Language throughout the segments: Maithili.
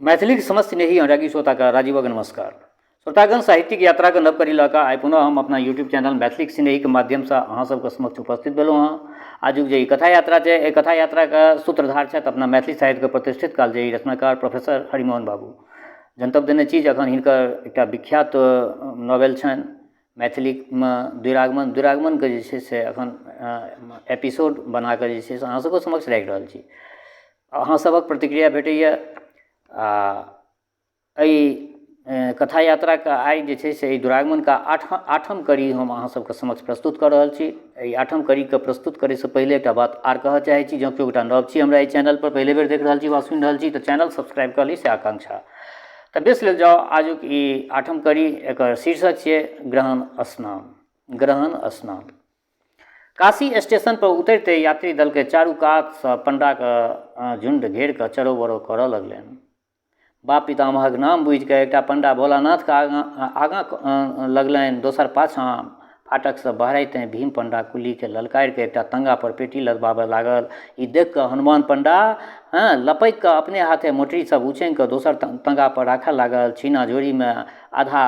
मैथिली समस्त स्नेही अनुरागी श्रोता का राजीवक नमस्कार। श्रोतागण, साहित्यिक यात्रा के नव करी लऽ आइ पुनः हम अपना यूट्यूब चैनल मैथिली स्नेही के माध्यम से अहाँ सबके समक्ष उपस्थित भेलहुँ हँ। आजुक जे कथा यात्रा छै, एहि कथा यात्रा के सूत्रधार छथि अपना मैथिली साहित्य के प्रतिष्ठित कालजयी रचनाकार प्रोफेसर हरिमोहन बाबू। जनतब देने छी जे अखन हिनकर एकटा विख्यात नॉवेल छनि मैथिली में द्विरागमन। द्विरागमन के जे छै से अखन एपिसोड बना कऽ जे छै से अहाँ सबके समक्ष राखि रहल छी। अहाँ सबक प्रतिक्रिया भेटैए कथा यात्रा का आई जे छै से द्विरागमन का आठम कड़ी हम अहाँ सबके समक्ष प्रस्तुत कर रहल छी। एहि आठम कड़ी के प्रस्तुत करे से पहले एक बात आर कहऽ चाहै छी, जँ केओ गोटा नव छी हमरा एहि चैनल पर पहले बेर देख रहल छी वा सुनि रहल छी तऽ चैनल सब्सक्राइब कर ली से आकांक्षा। तऽ बेस लेल जाओ आजुक ई आठम कड़ी, एकर शीर्षक छियै ग्रहण स्नान। ग्रहण स्नान। काशी स्टेशन पर उतरते यात्री दल के चारू कात से पंडा के झुंड घेर कऽ चरो बरो करऽ लगलनि। बाप पितामहक नाम बुझि कऽ एकटा पंडा भोलानाथ के आगाँ लगलनि, दोसर पाछाँ फाटक से बहराइते भीम पंडा कुली के ललकारि के एकटा तंगा पर पेटी लदबाबऽ लागल। ई देख कऽ हनुमान पंडा लपैक कऽ अपने हाथे मोटरी सब उछैंग कऽ दोसर तंगा पर राखऽ लागल। छीना झोरी में आधा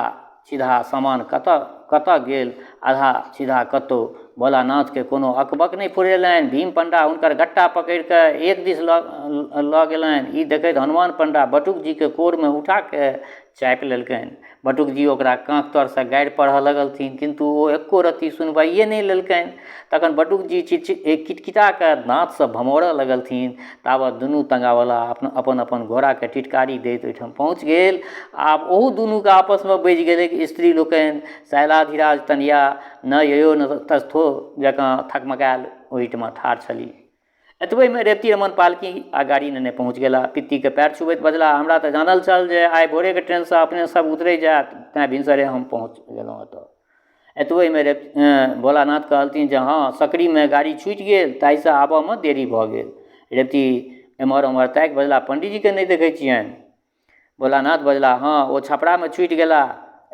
सीधा सामान कतऽ गेल, आधा सीधा कतौ। भोलानाथ के कोनो अकबक नहीं फुरेलनि। भीम पंडा हुनकर गट्टा पकड़ि कऽ एक दिस लऽ गेलनि। ई देखैत हनुमान पंडा बटुक जी के कोर में उठा के चापि लेलकनि। बटुक जी ओकरा कांख तर से गारि पढ़ऽ लगलथिन, किंतु ओ एको रत्ती सुनबाइए नहीं लेलकनि। तखन बटुक जी किटकिटा कऽ दाँत से भमौरऽ लगलथिन। ताबत दुनू तंगावला अपन अपन घोड़ा के टिटकारी दैत ओहिठाम पहुँच गेल। आब ओहू दुनू के आपस में बजि गेलै कि स्त्री लोकनि शैलाधिराज तनिया न ययो न तस्थो जकाँ थकमकायल ओहिठाम ठाढ़ छलीह। एतबे में रेवती रमन पालकी आ गाड़ी नेने पहुँच गेला। पित्ती के पैर छुबैत बजला, हमरा तऽ जानल छल जे आइ भोरे के ट्रेन से अपने सब उतरै जायत, तैं भिनसरे हम पहुँच गेलहुँ एतऽ। एतबे में भोलानाथ कहलथिन जे हाँ, सकरी में गाड़ी छूटि गेल, ताहिसँ आबऽ में देरी भऽ गेल। रेवती एम्हर ओम्हर ताकि बजला, पंडित जी के नहीं देखै छियनि। भोलानाथ बजला, हाँ, ओ छपरा में छूटि गेला।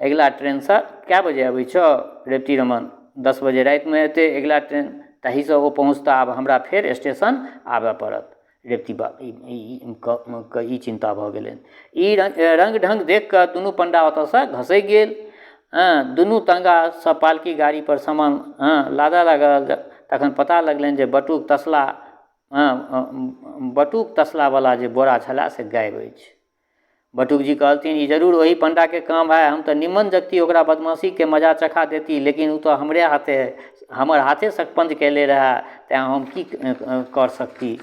अगिला ट्रेन से कए बजे अबै छौ? रेवती रमन, 10 बजे राति में एतै अगिला ट्रेन, ताहिसँ ओ पहुँचता आब हमरा फेर स्टेशन आबऽ पड़त। रेवती ई चिंता भऽ गेलनि। ई रंग ढंग देख कऽ दुनू पंडा ओतऽसँ घसै गेल। दुनू तंगा से पालकी गाड़ी पर सामान लादऽ लागल। तखन पता लगलनि जे बटुक तसला वाला जे बोरा छला से गायब अछि। बटुक जी कहलथिन, ई जरूर वही पंडा के काम है। हम तो निमन जगती ओकरा बदमाशी के मजा चखा देती, लेकिन वो तो हमर हाथे सकपंज कैले रहा, तैं हम की कर सकती।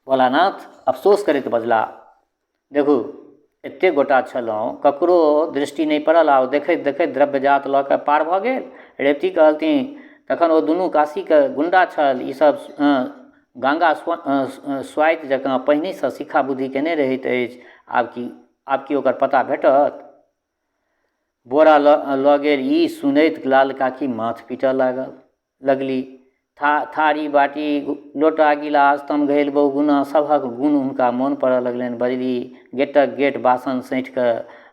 भोलानाथ अफसोस करैत बजला, देखू एते गोटा छलहुँ, ककरो दृष्टि नहीं पड़ल आ देखैत देखैत द्रव्यजात लऽ कऽ पार भऽ गेल। रेवती कहलथिन, तखन ओ दुनू काशी के गुंडा छल। ई सब गंगा स्वाइत जकाँ पहिनेसँ शिखा बुद्धि केने रहैत अछि। आब की ओकर पता भेटत? बोरा लऽ गेल। ई सुनैत लाल काकी माथ पीटऽ लगली। थारी बाटी लोटा गिलास तमघैल बहुगुना सभक गुण हुनका मोन पड़ऽ लगलनि। बजली, गेटक गेट बासन सैंठ कऽ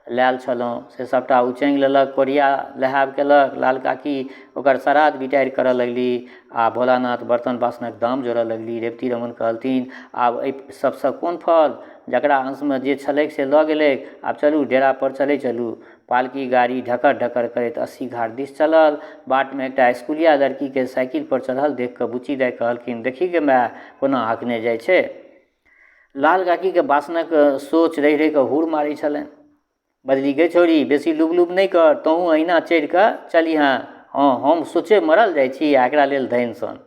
लायल छलहुँ से सबटा उचैंग लेलक, कोरिया लहाब केलक। लाल काकी ओकर श्राद्ध बिटारि करऽ लगली आ भोलानाथ बर्तन बासनक दाम जोड़ऽ लगली। रेवती रमन कहलथिन, आब एहि सबसँ कोन फल? जकरा अंशमे जे छलैक से लऽ गेलैक। आब चलू, डेरा पर चलू। पालकी गाड़ी ढकर ढकर करैत 80 घाट दिस चलल। बाट में एकटा स्कूलिया लड़की के साइकिल पर चढ़ल देख कऽ बुच्ची दाइ कहलखिन, देखी गे माय, कोना हाँकने जाइ छै। लाल काकी के बासनक सोच रहि रहि कऽ हुर मारै छलनि। बजली, गे छौरी, बेसी लुब नहीं कर, तोहूँ अहिना चढ़ि कऽ चलिहेँ। हाँ, हम सोचे मरल जाइ छी आ एकरा लेल धैन सन।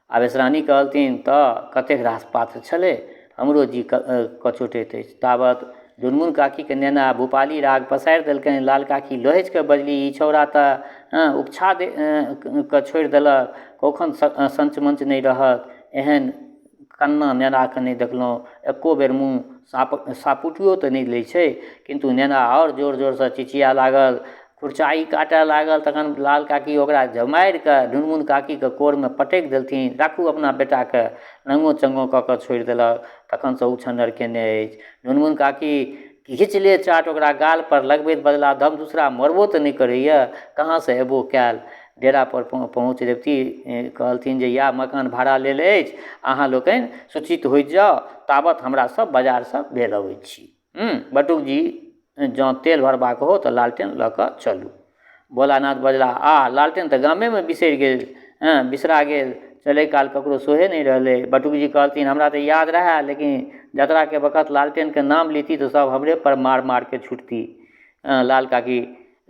आवेशरानी कहलथिन, तऽ कतेक रास पात्र छलै, हमरो जी कचोटैत अछि। ताबत दुनमुन काकी के नेना भूपाली राग पसारि देलकनि। लाल काकी लोहैज के बजली, ई छौड़ा तऽ उपछा कऽ छोड़ि देलक, कखन संच मंच नहीं रहत। एहन कन्ना नेना के नहीं देखलहुँ, एको बेर मुँह सापुटियो तऽ नहीं लै छै। किंतु नेना और जोर जोर से चिचिया लागल, खुरचाई काटऽ लागल। तखन लाल काकी ओकरा जमारि कऽ ढुनमुन काकी के कोर में पटकि देलथिन। राखू अपना बेटा के, नंगो चंगो कऽ कऽ छोड़ि देलक। तखन से उछन्नर केने अछि। ढुनमुन काकी घीच ले चाट ओकरा गाल पर लगबैत बजला, धम दूसरा मरबो तऽ नहीं करैया, कहाँ से एबो कैल। डेरा पर पहुँच रेवती कहलथिन जे या मकान भाड़ा लेल अछि, अहाँ लोकनि सूचित होइत जाउ, ताबत हमरा सब बाजार से भेल अबै छी। बटुक जी जँ तेल भरबाक हो तऽ लालटेन लऽ कऽ चलू। भोलानाथ बजला, लालटेन तऽ गामेमे बिसरि गेल, बिसरा गेल, चलै काल ककरो सोहे नहीं रहलै। बटुक जी कहलथिन हमरा तऽ याद रहे, लेकिन जतरा के वक्त लालटेन के नाम लीती तो सब हमरे पर मार मार के छुटती। लाल काकी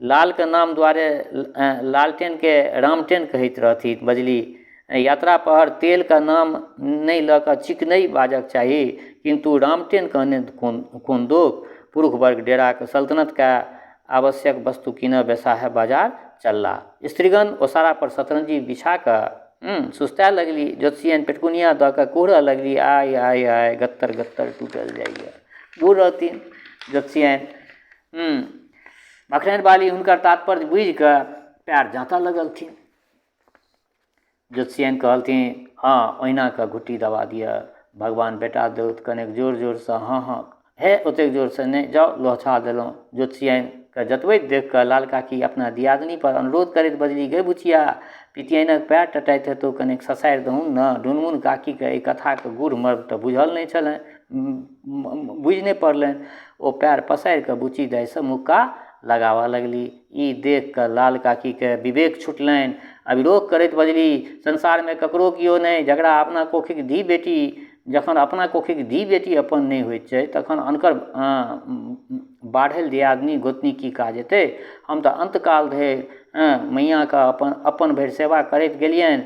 लाल के नाम दुआरे लालटेन के रामटेन कहैत रहथिन। बजली, यात्रा पर तेल का नाम नहीं लऽ कऽ चिक नहीं बाजक चाही, किंतु रामटेन कहने कोन दोक। पुरुष वर्ग डेरा के सल्तनत का आवश्यक वस्तु कीनऽ बैसा है बाजार चलला। स्त्रीगण ओसारा पर सतरंजी बिछा कऽ सुस्ताए लगली। ज्योतिषियन पेटकुनिया दऽ कऽ कोहरऽ लगली, आय आय आय गत्तर गत्तर टूटल जाइए। बूढ़ रहथिन ज्योतिषियन। मखरैन बाली हुनकर तात्पर्य बुझि कऽ पैर जाँतऽ लगलथिन। ज्योतिषियन कहलथिन, हाँ ओहिना कऽ घुट्टी दबा दिअ, भगवान बेटा देउत कनेक जोर जोरसँ। हाँ हे ओतेक जोरसँ नहि, जाउ लोहछा देलहुँ। ज्योतिषियन के जतबैत देख कऽ लाल काकी अपना दियादनी पर अनुरोध करैत बजली, गे बुचिया, पितियनक पैर टटाइत हेतौ, कनेक ससारि दहुन न। ढुनमुन काकी के एहि कथाके गूढ़ मर्म तऽ बुझल नहि छलनि, बुझि नहि पड़लनि। ओ पैर पसारि कऽ बुची दाइसँ मुक्का लगाबऽ लगली। ई देख कऽ लाल काकी के विवेक छुटलनि। अविरोध करैत बजली, संसार में ककरो कियो नहीं, जकरा अपना कोखिक धी बेटी, जखन अपना कोखिक धी बेटी अपन नहीं होइत छै, तखन अनकर बाढ़ल दियादनी गोतनी की काज हेतै। हम तऽ अंतकाल धरि मैया का अपन भरि सेवा करैत गेलियनि।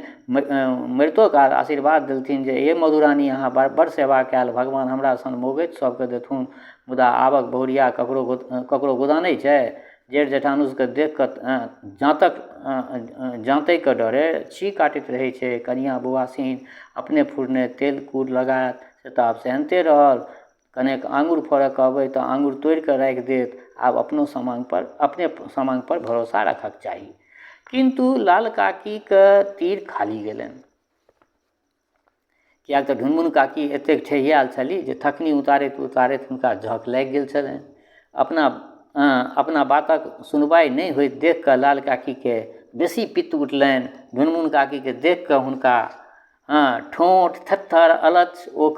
मरितो काल आशीर्वाद देलथिन जे हे मधुरानी, अहाँ बड़ सेवा कयल, भगवान हमरा सन मोगैत सबके देथुन। मुदा आबक बहुरिया ककरो गोदानै छै। जेठ जेठानुसके देख कऽ जाँतैके डरे छी काटैत रहै छै। कनिया बुआसीन अपने फुरने तेल कूर लगायत से तऽ आब सहनते रहल। कनेक आंगुर फड़ऽ कहबै तऽ आंगुर तोड़ि कऽ राखि देत। आब अपने समांग पर भरोसा रखक चाही। किंतु लाल काकी के तीर खाली गेलनि। किएक तऽ ढुनमुन काकी एतेक ठेहियाल छली जे थकनी उतारैत उतारैत हुनका झक लागि गेल छलनि। अपना बातक सुनवाइ नहि होइत देख कऽ लाल काकी के बेसी पित्त उठलनि। ढुनमुन काकी के देख कऽ हुनका ठोंठ थरथर अलच ओ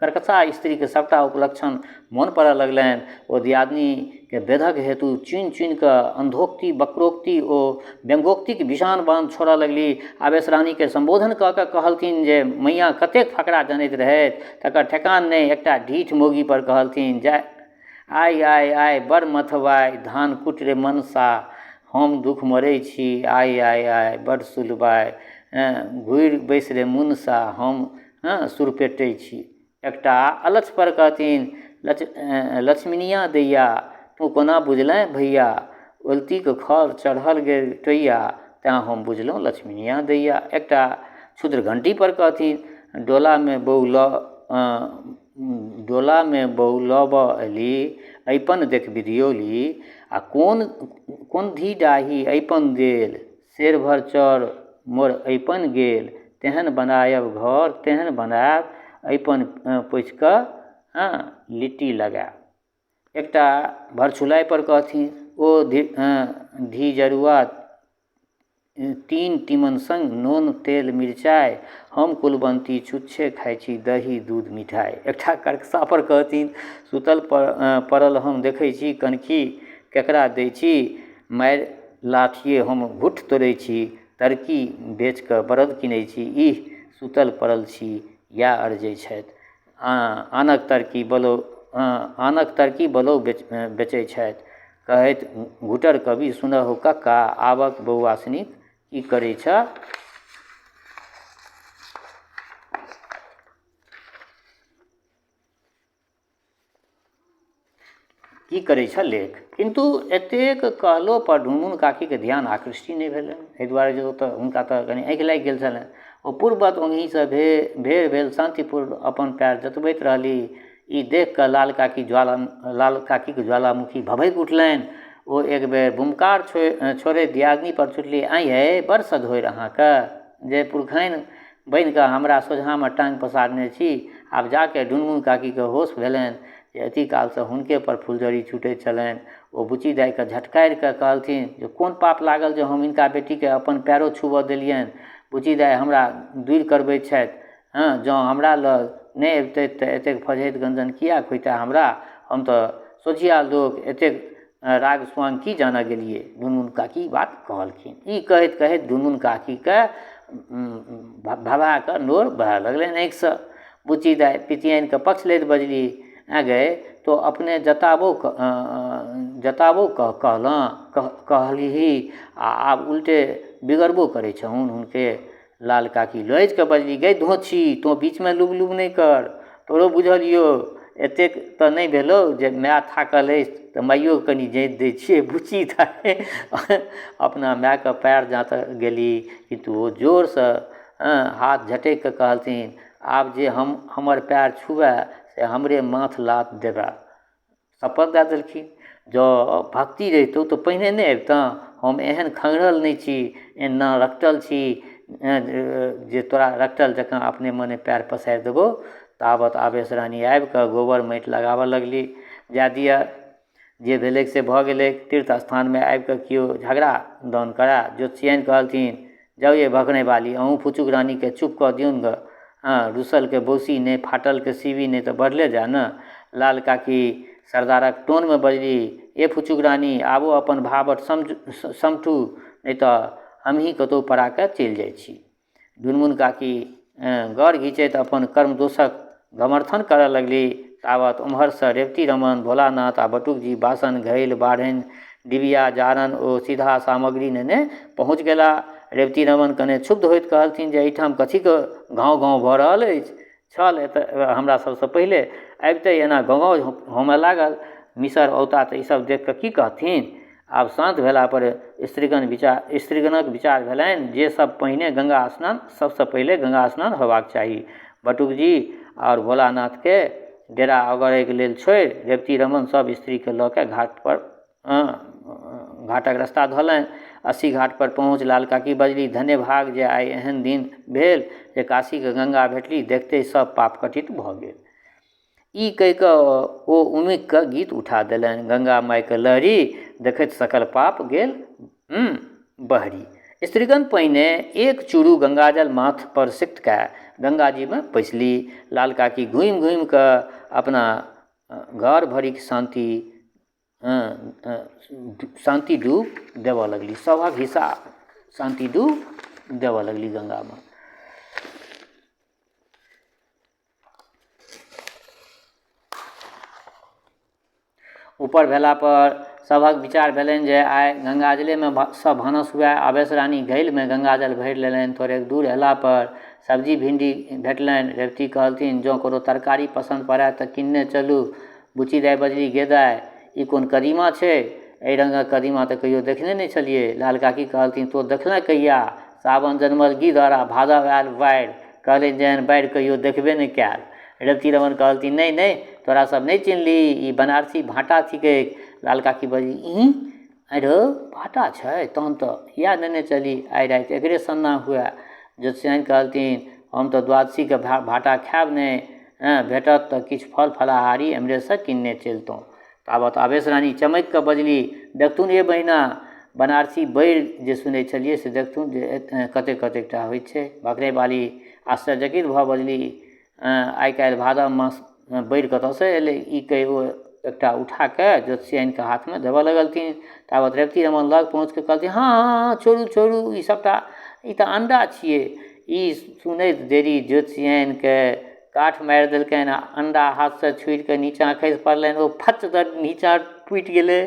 कर्कशा स्त्री के सबटा उपलक्षण मोन पड़ऽ लगलनि। ओ दियादनी के बेधक हेतु चुनि चुनि कऽ अंधोक्ति वक्रोक्ति ओ व्यंगोक्तिक विषान बाण छोड़ऽ लगली। आवेश रानी के संबोधन कऽ कऽ कहलथिन जे मैया कतेक फकरा जनैत रहैत तकर ठेकान नहि। एकटा ढीठ मोगी पर कहलथिन, आय आय आय बड़ मथबाय, धान कुट रे मनसा, हम दुख मरै छी। आय आय आय बड़ सुलबाय, घुरि बैस रे मुनसा, हम सुरपेटै छी। एकटा अलच पर कहथिन, लक्ष्मीनिया दैया, तू कोना बुझलैं भैया, ओलतीक खर चढ़ल गेल टोइया, तेँ हम बुझलहुँ लक्ष्मीनिया दैया। एकटा क्षुद्र घंटी पर कहथिन, डोला में बहू लबऽ एली, अइपन देख बिधियोली, आ कोन धी डाही अइपन देल, शेर भर चौर मोर अइपन गेल, तेहन बनायब घर तेहन बनायब, अइपन पोछि कऽ लिट्टी लगायब। एकटा भरछुलाई पर कहथिन, ओ धी जरुआ, तीन तीमन संग नोन तेल मिरचाइ, हम कुलवंती छुच्छे खाइ छी दही दूध मिठाइ। एकटा कर्कशा पर कहथिन, सुतल पड़ल हम देखै छी, कनखी केकरा दै छी, मारि लाठिये हम घुट तोड़ै छी, तरकी बेच कऽ बरद किनै छी, इह सुतल पड़ल छी या अर्जै छथि। आनक तरकी बलौ बेचै छथि। कहैत घुटर कवि, सुनहु कक्का, आबक बौआसनिक की करै छ। की करै छ लेख। किंतु एतेक कहलो पर ढुनमुन काकी के ध्यान आकृष्टि नहि भेलनि। एहि दुआरे जे ओतऽ हुनका तऽ कनि आँखि लागि गेल छलनि। ओ पूर्ववत ओंघिसँ भेल शांतिपूर्ण अपन पैर जतबैत रहली। ई देख कऽ लाल काकीके ज्वालामुखी भभकि उठलनि। ओ एक बेर बुमकार छोड़ैत दियादनी पर छुटली, आँय यै बड़ सधोरि अहाँके, जे पुरखैन बनि कऽ हमरा सोझाँमे टाँग पसारने छी। आब जाके ढुनमुन काकीके होश भेलनि जे अति कालसँ हुनके पर फुलझड़ी छूटैत छलनि। ओ बुची दाइके झटकारि कऽ कहलथिन जे कोन पाप लागल जे हम हिनका बेटीके अपन पैरो छुबऽ देलियनि। बुची दाइ हमरा दूर करबै छथि। जँ हमरा लग नहीं अबितै तऽ एतेक फजहति गंजन किया खुइता हमरा, हम तऽ सोझिया लोक, एतेक राग स्वांग की जानऽ गेलिए। ढुनमुन काकी बात कहलखिन। ई कहैत कहैत ढुनमुन काकीके भभा कऽ नोर बहऽ लगलनि आँखिसँ। बुच्ची दाइ पितियानिके पक्ष लैत बजली, गै तो अपने जताबो कहलिही आ आब उल्टे बिगड़बो करै छहुन हुनके। लाल काकी लजि कऽ बजली, गै धोछी तो बीचमे लुब लुब नहि कर, तोरो बुझलियौ एतेक तऽ नहि भेलौ जे माय थाकल अछि तऽ माइयो कनि जाति दै छियै। बुच्ची दाइ अपना मायके पैर जाँतऽ गेली, किन्तु ओ जोरसँ हाथ झटकि कऽ कहलथिन, आब जे हमर पैर छुअए से हमरे माथ लात देबऽ। शपथ दए देलखिन। जँ भक्ति रहितौ तऽ पहिने नहि अबितऽ। हम एहन खङ्गरल नहि छी, एना रक्टल छी जे तोरा रक्टल जकाँ अपने मने पैर पसारि देबौ। ताबत आवेश रानी आबि कऽ गोबर माटि लगाबऽ लगली। जाए दिअ, जे भेलै से भऽ गेलै। तीर्थ स्थानमे आबि कऽ केओ झगड़ा दान करए। ज्योतिषियन कहलथिन, जाउ ये भखनै वाली, अहूँ फुचुक रानीके चुप कऽ दियौन ग। रुसलके बौसी नहि, फाटलके सीवी नहि तऽ बढ़ले जाए ने। लाल काकी सरदारक टोनमे बजली, ए फुचुक रानी आबो अपन भावट समठू, नहि तऽ हमही कतहु पड़ा कऽ चलि जाइ छी। ढुनमुन काकी गौर घिचैत अपन कर्मदोषक समर्थन करऽ लगली। ताबत उम्हरसँ रेवती रमन, भोलानाथ आ बटुकजी बासन, घैल, बाढ़नि, डिबिया, जारन ओ सीधा सामग्री नेने पहुँच गेला। रेवती रमन कने क्षुब्ध होइत कहलथिन जे एहिठाम कथीके गाँव गाँव भऽ रहल अछि छल। एतऽ हमरा सबसँ पहिले अबितै एना गाँव गाँव होमय लागल। मिसर औता तऽ ईसब देख कऽ की कहथिन। आब शान्त भेला पर स्त्रीगणक विचार भेलनि जे सब पहिने गंगा स्नान, सबसँ पहिले गंगा स्नान होबाक चाही। बटुकजी और भोलानाथके डेरा अगरैके लेल छोड़ि रेवती रमन सब स्त्रीके लऽ कऽ घाटक रास्ता धोलनि। 80 घाट पर पहुँच लाल काकी बजली, धन्य भाग जे आइ एहन दिन भेल जे काशीके गंगा भेटली, देखते सब पाप कटित भऽ गेल। ई कहि कऽ ओ उमिक कऽ गीत उठा देलनि, गंगा मायके लहरी देखैत सकल पाप गेल बहरी। स्त्रीगण पहिने एक चूरू गंगाजल माथ पर सिक्त कऽ गंगाजीमे पैसली। लाल काकी घुमि घुमि कऽ अपना घर भरिक शांति डूब देबऽ लगली। सभक हिस्सा शांति डूब देबऽ लगली गंगामे। ऊपर भेला पर सभक विचार भेलनि जे आइ गंगाजलेमे सब भानस हुए। आवेश रानी घैलमे गंगाजल भरि लेलनि। थोड़ेक दूर अयला पर सब्जी भिंडी भेटलनि। रेवती कहलथिन, जँ कोनो तरकारी पसन्द पड़य तऽ किनने चलू। बुच्ची दाइ बजली, गे दाइ ई कोन कदीमा छै, एहि रङ्गक कदीमा तऽ कहियो देखने नहि छलियै। लाल काकी कहलथिन, तो देखले कहिया, सावन जनमल गिधर आ भादव आयल बाढ़ि, कहलनि जेहन बाढ़ि कहियो देखबे नहि कयल। रेवती रमन कहलथिन, नहीं नहीं तोरा सब नहीं चिन्हली, ई बनारसी भाटा थिकै। लाल काकी बजली, अरे भाटा छै, तहन तऽ इएह नेने चली, आइ राति एकरे सन्ना हुए। ज्योतिषियन कहलथिन, हम तऽ द्वादशीके भाटा खायब नहि, भेटत तऽ किछु फल फलाहारी एम्हरेसँ किनने चलितहुँ। ताबत आवेश रानी चमकि कऽ बजली, देखथुन ये बहिना, बनारसी बैर जे सुनै छलियै से देखथुन जे कतेक कतेकटा होइ छै। भखरै वाली आश्चर्यचकित भऽ बजली, आइ काल्हि भादव मास बैर कतऽसँ एलै। ई कहि ओ एकटा उठा कऽ ज्योतिषियनके हाथमे देबऽ लगलथिन। ताबत रेवती रमन लग पहुँच कऽ कहलथिन, हाँ छोड़ू छोड़ू, ई सबटा ई तऽ अंडा छियै। ई सुनैत देरी ज्योतिषियनके काठ मारि देलकनि आ अंडा हाथसँ छुड़ि कऽ नीचाँ खसि पड़लनि। ओ फच दऽ नीचाँ टुटि गेलै।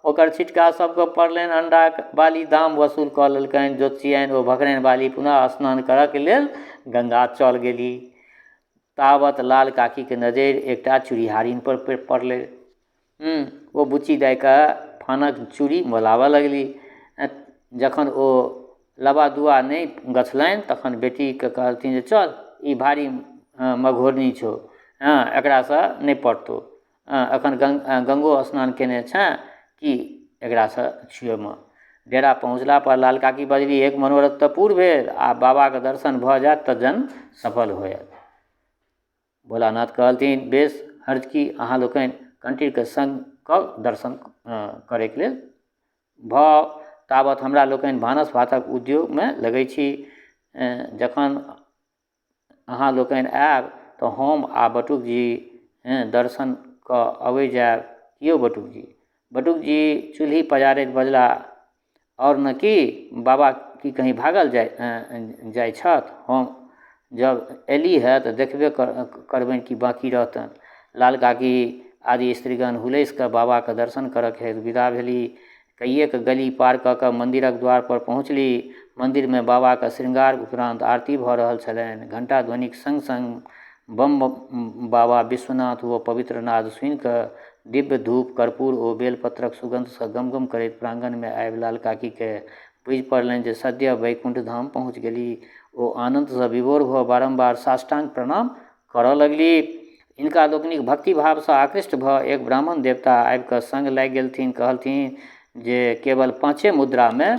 ओकर छिटका सबके पड़लनि। अंडा वाली दाम वसूल कऽ लेलकनि। ज्योतिषियन ओ भखरनि वाली पुनः स्नान करऽके लेल गंगा चल गेली। ताबत लाल काकीके नजरि एकटा चूड़ीहारिन पर पड़लै। ओ बुच्ची दाइके फानक चूड़ी मोलाबऽ लगली। जखन ओ लबा दुआ नहि गछलनि तखन बेटीके कहलथिन जे चल, ई भारी मघोरनी छौ, एकरासँ नहि पड़तौ, एखन गंगो स्नान केने छेँ कि एकरासँ छुएमे। डेरा पहुँचला पर लाल काकी बजली, एक मनोरथ तऽ पूर्ण भेल, आ बाबाके दर्शन भऽ जायत तऽ जन्म सफल होयत। भोलानाथ कहलथिन, बेस हर्ज की, अहाँ लोकनि कंठीके संग कऽ दर्शन करैके लेल भाव। ताबत हमरा लोकनि भानस भातक उद्योगमे लगै छी। जखन अहाँ लोकनि आयब तऽ हम आ बटुक जी दर्शन कऽ अबै जायब। कियो बटुक जी चूल्ही पजारैत बजला, और न कि बाबा की कहीं भागल जाइ छथि? हम जब एली है तऽ देखबे करबनि कि बाकी रहतनि। लाल काकी आदि स्त्रीगण हुलैस कऽ बाबाके दर्शन करऽ हेतु विदा भेली। कईएक गली पार कऽ कऽ मन्दिरक द्वार पर पहुँचली। मन्दिरमे बाबाके श्रृंगार उपरांत आरती भऽ रहल छलनि। घंटा ध्वनिक संग संग बम बाबा विश्वनाथ ओ पवित्र नाद सुनि कऽ दिव्य धूप कर्पूर ओ बेलपत्रक सुगंधसँ गमगम करैत प्रांगणमे आबि लाल काकीके बुझि पड़लनि जे सद्य वैकुंठ धाम पहुँच गेली। ओ आनन्दसँ विभोर भऽ बारम्बार साष्टांग प्रणाम करऽ लगली। इनका लोकनिक भक्ति भावसँ आकृष्ट भऽ एक ब्राह्मण देवता आबि कऽ संग लागि गेलथिन। कहलथिन जे केवल 5 मुद्रामे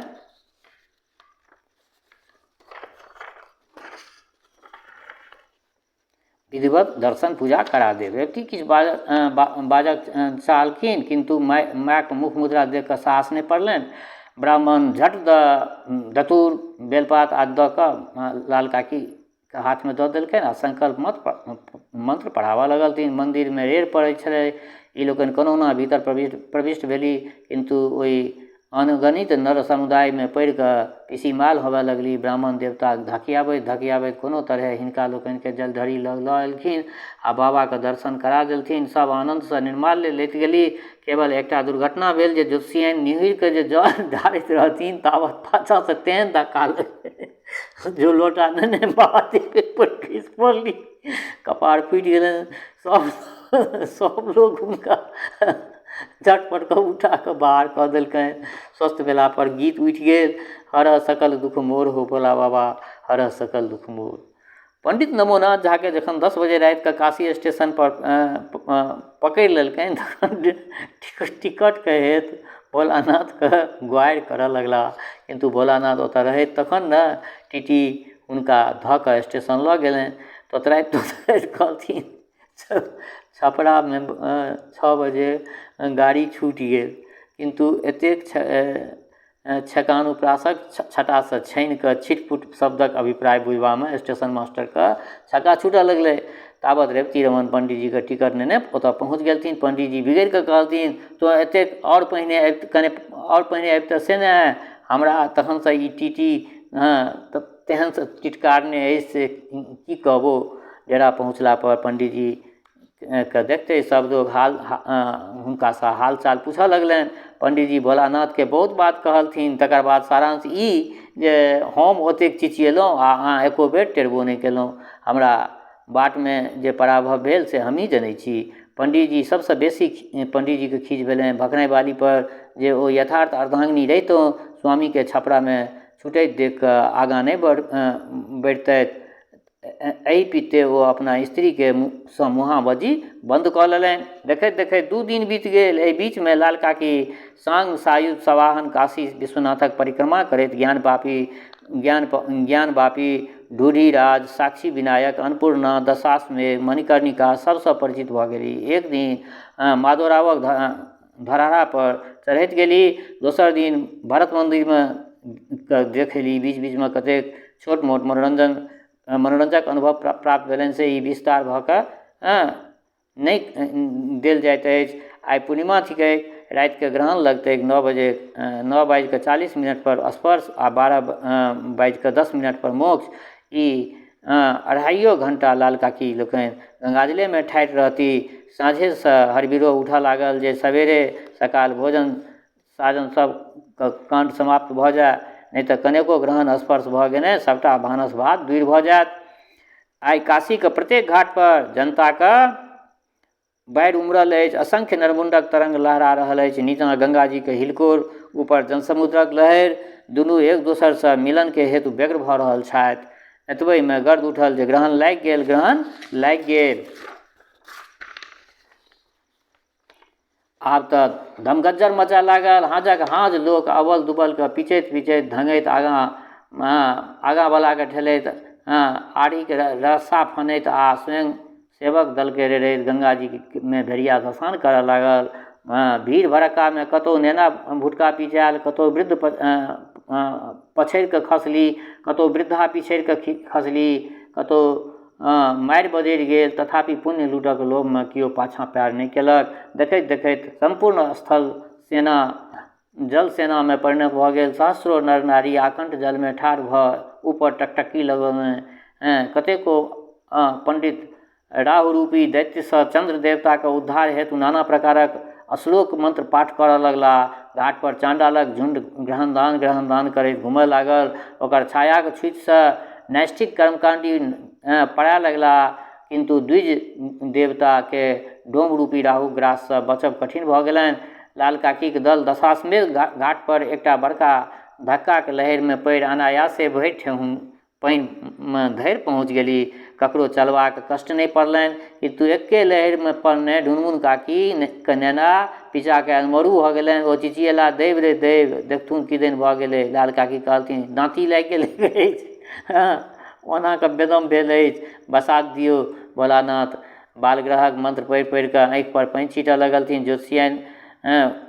विधिवत दर्शन पूजा करा देब। व्यक्ति किछु बाजक चाहलखिन, किंतु मायक मुख मुद्रा देख कऽ साहस नहि पड़लनि। ब्राह्मण झट दतूर बेलपात आदि दऽ कऽ लाल काकी के हाथमे दऽ देलखिन आ संकल्प मंत्र पढ़ाबऽ लगलथिन। मंदिरमे रेर पड़ै छलै। ई लोकनि कोनहुना भीतर प्रविष्ट भेली, किंतु ओहि अनगणित नर समुदायमे पड़ि कऽ पिसीमाल होबऽ लगली। ब्राह्मण देवता धकियाबैत कोनो तरहे हिनका लोकनिके जलधरि लऽ एलखिन आ बाबाके दर्शन करा देलथिन। सब आनन्दसँ निर्माल्य लैत गेली। केवल एकटा दुर्घटना भेल जे ज्योतिषियन निहुरि कऽ जे जल ढारैत रहथिन ताबत पाछासँ तेहन धक्का लगलै जो लोटा नेने बाबा देह पर खसि पड़ली। कपार फूटि गेलनि। सब लोग हुनका झटपट कऽ उठा कऽ बाहर कऽ देलकनि। स्वस्थ भेला पर गीत उठि गेल, हरऽ सकल दुख मोर हो भोला बाबा, हरऽ सकल दुख मोर। पंडित नमोनाथ झाके जखन 10 बजे रातिके काशी स्टेशन पर पकड़ि लेलकनि तखन टिकटके हेतु भोलानाथके गुहारि करऽ लगला। किंतु भोलानाथ ओतऽ रहैत तखन ने टीटी हुनका धऽ कऽ स्टेशन लऽ गेलनि। तोतराइत कहलथिन छपरामे 6 बजे गाड़ी छूटि गेल, किंतु एतेक छकानुप्रासक छटासँ छानि कऽ छिटपुट शब्दक अभिप्राय बुझबामे स्टेशन मास्टरके छक्का छूटऽ लगलै। ताबत रेवती रमन पंडितजीके टिकट नेने ओतऽ पहुँच गेलथिन। पंडितजी बिगड़ि कऽ कहलथिन, तो एतेक और पहिने आबितऽ से ने हमरा तखनसँ ई टीटी तेहनसँ टिटकारने अछि से की कहबो। डेरा पहुँचला पर पंडितजी के देखते सब लोग हुनकासँ हाल चाल पूछऽ लगलनि। पंडितजी भोलानाथके बहुत बात कहलथिन। तकर बाद सारांश ई जे हम ओतेक चिचिएलहुँ आ अहाँ एको बेर टेरबो नहि केलहुँ। हमरा बाटमे जे पराभव भेल से हमही जनै छी। पंडितजी सबसँ बेसी पंडितजीके खीज भेलनि भखनाइ बाली पर जे ओ यथार्थ अर्धांगिनी रहितहुँ स्वामीके छपरामे छूटैत देख कऽ आगाँ नहि बढ़तथि। एहि पित्ते ओ अपना स्त्रीके सँ मुँहा बज्जी बंद कऽ लेलनि। देखैत देखैत 2 दिन बीत गेल। एहि बीचमे लाल काकी सांग सायुध सवाहन काशी विश्वनाथक परिक्रमा करैत ज्ञानवापी ढूढ़ीराज साक्षी विनायक अन्नपूर्णा दशाश्वमेध मणिकर्णिका सबसँ परिचित भऽ गेली। एक दिन माधोरावक धराहा पर चढ़ैत गेली, दोसर दिन भरत मन्दिरमे देखली। बीच बीचमे कतेक छोट मोट मनोरंजक अनुभव प्राप्त भेलनि से ई विस्तार भऽ कऽ नहि देल जाइत अछि। आइ पूर्णिमा थिकै, रातिके ग्रहण लगतै। 9:40 पर स्पर्श आ 12:10 पर मोक्ष। ई 2.5 घंटा लाल काकी लोकनि गंगाजलेमे ठाढ़ि रहती। साँझेसँ हरबिरो उठऽ लागल जे सवेरे सकाल भोजन साजन सब काण्ड समाप्त भऽ जाय, नहीं तऽ कनेको ग्रहण स्पर्श भऽ गेने सबटा भानस भात दूर भऽ जायत। आइ काशीके प्रत्येक घाट पर जनताके बाढ़ि उमड़ल अछि। असंख्य नरमुंडक तरंग लहरा रहल अछि। नीचाँ गंगाजीके हिलकोर, ऊपर जनसमुद्रक लहरि, दुनू एक दोसरसँ मिलनके हेतु व्यग्र भऽ रहल छथि। एतबेमे गर्द उठल जे ग्रहण लागि गेल। आब तऽ धमगज्जर मचऽ लागल। हाजक हाज लोक अबल दुबलके पिचैत धंगैत आगाँवलाके ठेलैत आड़ीके रस्सा फनैत आ स्वयं सेवक दलके रेड़ैत गंगाजीमे भेड़िया धसान करऽ लागल। भीड़ भड़क्कामे कतहु नेना भुटका पिचायल, कतहु वृद्ध पछड़ि कऽ खसली, कतहु वृद्धा पिछड़ि कऽ खसली, कतहु मारि बजरि गेल, तथापि पुण्य लूटक लोभमे केओ पाछाँ पैर नहि केलक। देखैत देखैत संपूर्ण स्थल सेना जल सेनामे परिणत भऽ गेल। सहस्रो नर नारी आकंठ जलमे ठाढ़ भऽ ऊपर टकटकी लगौने। कतेको पंडित राहु रूपी दैत्यसँ चंद्र देवताके उद्धार हेतु नाना प्रकारक श्लोक मंत्र पाठ करऽ लगला। घाट पर चांडालक झुंड ग्रहणदान करैत घूमय लागल। ओकर छायाक छूतसँ नैष्ठिक कर्मकांडी पड़य लगला, किंतु द्विज देवताके डोम रूपी राहु ग्राससँ बचब कठिन भऽ गेलनि। लाल काकीक दल दशाश्वमेध घाट पर एकटा बड़का धक्काक लहरिमे पड़ि अनायासे भरि ठेहुन पानिमे धरि पहुँच गेली। ककरो चलबाक कष्ट नहि पड़लनि, किंतु एके लहरिमे पड़ने ढुनमुन काकीके नेना पिचाके अनमरू भऽ गेलनि। ओ चिचिएला, दैव रे दैव, देखथुन किदैन भऽ गेलै। लाल काकी कहलथिन, दाँती लागि गेल अछि, ओना कऽ बेदम भेल अछि, बसा दियौ भोलानाथ। बालग्रहक मंत्र पढ़ि पढ़ि कऽ आँखि पर पानि छीटऽ लगलथिन। ज्योतिषियन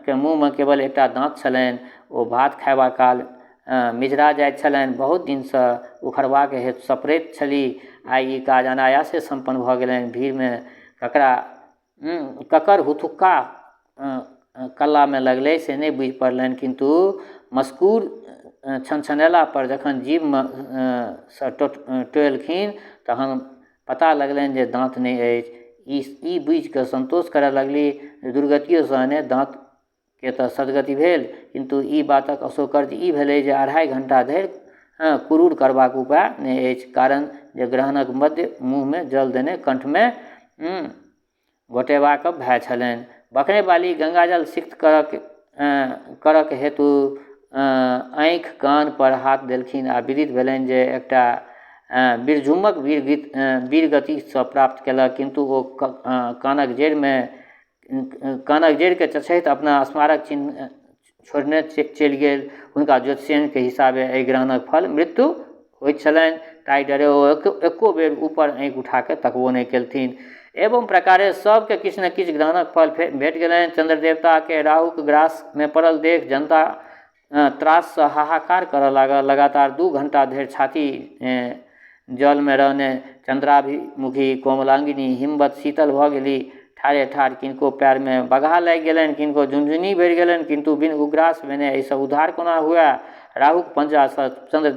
के मुँहमे केवल एकटा दाँत छलनि। ओ भात खयबा काल मिझरा जाइत छलनि। बहुत दिनसँ उखड़बाक हेतु सपरैत छलीह। आइ ई काज अनायासे सम्पन्न भऽ गेलनि। भीड़मे ककर हुथुक्का कल्लामे लगलै से नहि बुझि पड़लनि, किंतु मस्कूर छनछनेला पर जखन जीभमे सँ टोएलखिन तहन पता लगलनि जे दाँत नहि अछि। ई बुझि कऽ संतोष करय लगली। दुर्गतियो सहने दाँतके तऽ सदगति भेल, किंतु ई बातक अशोकर्ज ई भेलै जे 2.5 घंटा धरि कुरूर करबाक उपाय नहि अछि, कारण जे ग्रहणक मध्य मुँहमे जल देने कंठमे गोटेबाक भय छलनि। बखने बाली गंगाजल सिक्त करक हेतु आँखि कान पर हाथ देलखिन आ विदित भेलनि जे एकटा बीरझुम्मक वीरगतिसँ प्राप्त केलक, किंतु ओ कानक जड़िके चचहैत अपना स्मारक चिन्ह छोड़ने चलि गेल। हुनका ज्योतिषियनके हिसाबे एहि ग्रहणक फल मृत्यु होइत छलनि, ताहि डरे ओ एको बेर ऊपर आँखि उठाके तकबो नहि केलथिन। एवं प्रकारे सबके किछु न किछु ग्रहणक फल भेट गेलनि। चंद्र देवताके राहुक ग्रासमे पड़ल देख जनता त्राससँ हाहाकार करऽ लागल। लगातार 2 घंटा धरि छाती जलमे रहने चंद्राभिमुखी कोमलांगिनी हिमवत शीतल भऽ गेली। ठाढ़े ठाढ़ किनको पैरमे बगहा लागि गेलनि, किनको झुनझुनी बढ़ि गेलनि, किंतु बिन उग्रास भेने एहिसँ उद्धार कोना हुए। राहुक पंजासँ चंद्र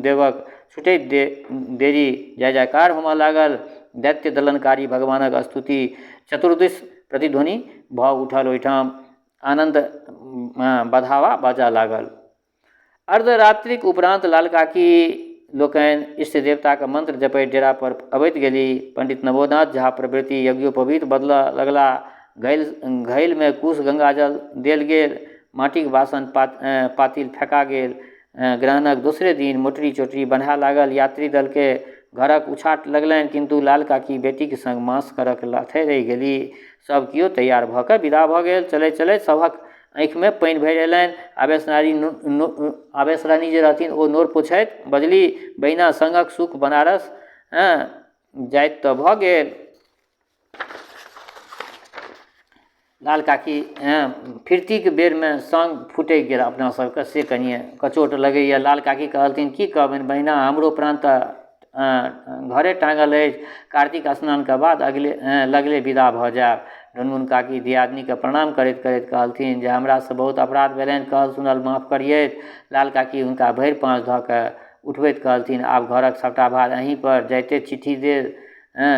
देवक छुटैत देरी जय जयकार होमऽ लागल। दैत्य दलनकारी भगवानक स्तुति चतुर्दिश प्रतिध्वनि भऽ उठल। ओहिठाम आनंद बधावा बाजऽ लागल। अर्धरात्रिक उपरांत लालकाकी लोकनि इष्ट देवताके मंत्र जपैत डेरा पर अबैत गेली। पंडित नवोनाथ झा प्रभृति यज्ञोपवीत बदलऽ लगला। घैलमे कुश गंगाजल देल गेल, माटिक बासन पातिल फेंका गेल। ग्रहणक दोसरे दिन मोटरी चोटरी बन्हाए लागल। यात्री दलके घरक उछाट लगलनि, किंतु लाल काकी बेटीक संग मास करक लाथे रहि गेली। सब कियो तैयार भऽ कऽ विदा भऽ गेल। चलैत चलैत सभक आँखिमे पानि भरि अयलनि। आवेश रानी जे रहथिन ओ नोर पोछैत बजली, बहिना संगक सुख बनारस जाइत तऽ भऽ गेल। लाल काकी फिरतीके बेरमे संग फुटि गेल अपना सबके, से कनिए कचोट लगैए। लाल काकी कहलथिन, की कहबनि बहिना, हमरो प्राण तऽ घरे टाँगल अछि। कार्तिक स्नानके बाद लगले विदा भऽ जायब। ढुनमुन काकी दियादनीके प्रणाम करैत करैत कहलथिन जे हमरासँ बहुत अपराध भेलनि, कहल सुनल माफ करियैत। लाल काकी हुनका भरि पाँच धऽ कऽ उठबैत कहलथिन, आब घरक सबटा भार अहीँ पर जाइते चिट्ठी देल।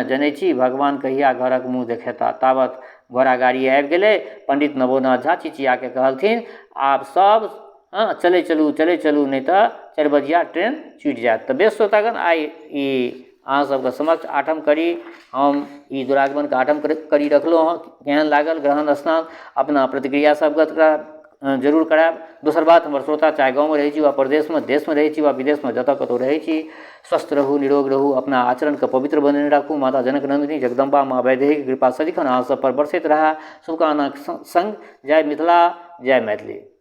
जनै छी भगवान कहिया घरक मुँह देखेता। तावत घोड़ा गाड़ी आबि गेलै। पंडित नवोनाथ झा चिचियाके कहलथिन, आब सब चलै चलू, नहि तऽ 4 बजिया ट्रेन छूटि जायत। तऽ बेस श्रोतागण, आइ ई अहाँ सबके समक्ष आठम कड़ी हम ई दुरागमनके आठम कड़ी रखलहुँ हँ। केहन लागल ग्रहण स्नान, अपना प्रतिक्रिया सबके जरूर करायब। दोसर बात, हमर श्रोता चाहे गाँवमे रहै छी वा प्रदेशमे, देशमे रहै छी वा विदेशमे, जतऽ कतौ रहै छी, स्वस्थ रहू, निरोग रहू, अपना आचरणके पवित्र बनेने राखू। माता जनक नंदिनी जगदम्बा माँ वैदेहीके कृपा सदिखन अहाँ सब पर बरसैत रहै। शुभकामनाक संग जय मिथिला, जय मैथिली।